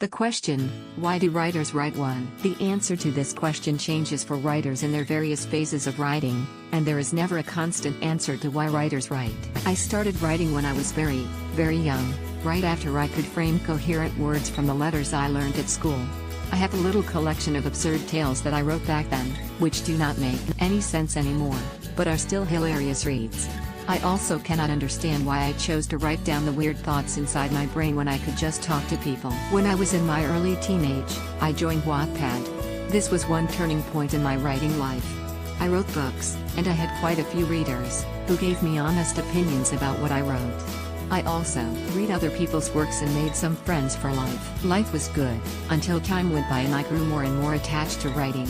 The question, why do writers write? 1. The answer to this question changes for writers in their various phases of writing, and there is never a constant answer to why writers write. I started writing when I was very young, right after I could frame coherent words from the letters I learned at school. I have a little collection of absurd tales that I wrote back then, which do not make any sense anymore, but are still hilarious reads. I also cannot understand why I chose to write down the weird thoughts inside my brain when I could just talk to people. When I was in my early teenage, I joined Wattpad. This was one turning point in my writing life. I wrote books, and I had quite a few readers, who gave me honest opinions about what I wrote. I also read other people's works and made some friends for life. Life was good, until time went by and I grew more and more attached to writing.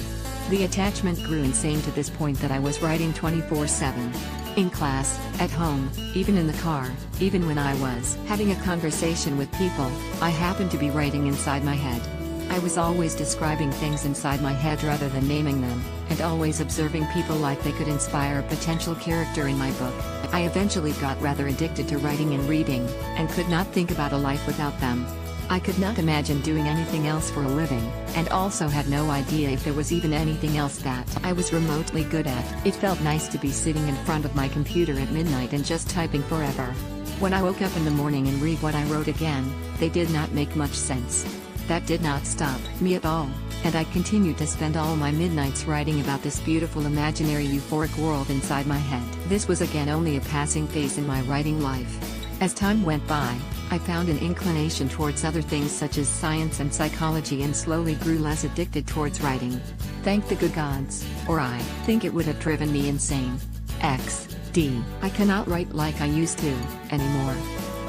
The attachment grew insane to this point that I was writing 24/7. In class, at home, even in the car, even when I was having a conversation with people, I happened to be writing inside my head. I was always describing things inside my head rather than naming them, and always observing people like they could inspire a potential character in my book. I eventually got rather addicted to writing and reading, and could not think about a life without them. I could not imagine doing anything else for a living, and also had no idea if there was even anything else that I was remotely good at. It felt nice to be sitting in front of my computer at midnight and just typing forever. When I woke up in the morning and read what I wrote again, they did not make much sense. That did not stop me at all, and I continued to spend all my midnights writing about this beautiful imaginary euphoric world inside my head. This was again only a passing phase in my writing life. As time went by, I found an inclination towards other things such as science and psychology and slowly grew less addicted towards writing. Thank the good gods, or I think it would have driven me insane. I cannot write like I used to, anymore.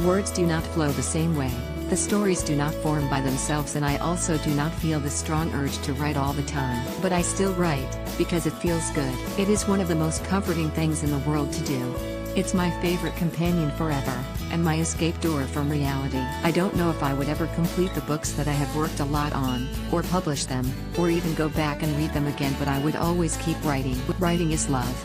Words do not flow the same way, the stories do not form by themselves, and I also do not feel the strong urge to write all the time. But I still write, because it feels good. It is one of the most comforting things in the world to do. It's my favorite companion forever, and my escape door from reality. I don't know if I would ever complete the books that I have worked a lot on, or publish them, or even go back and read them again, but I would always keep writing. Writing is love.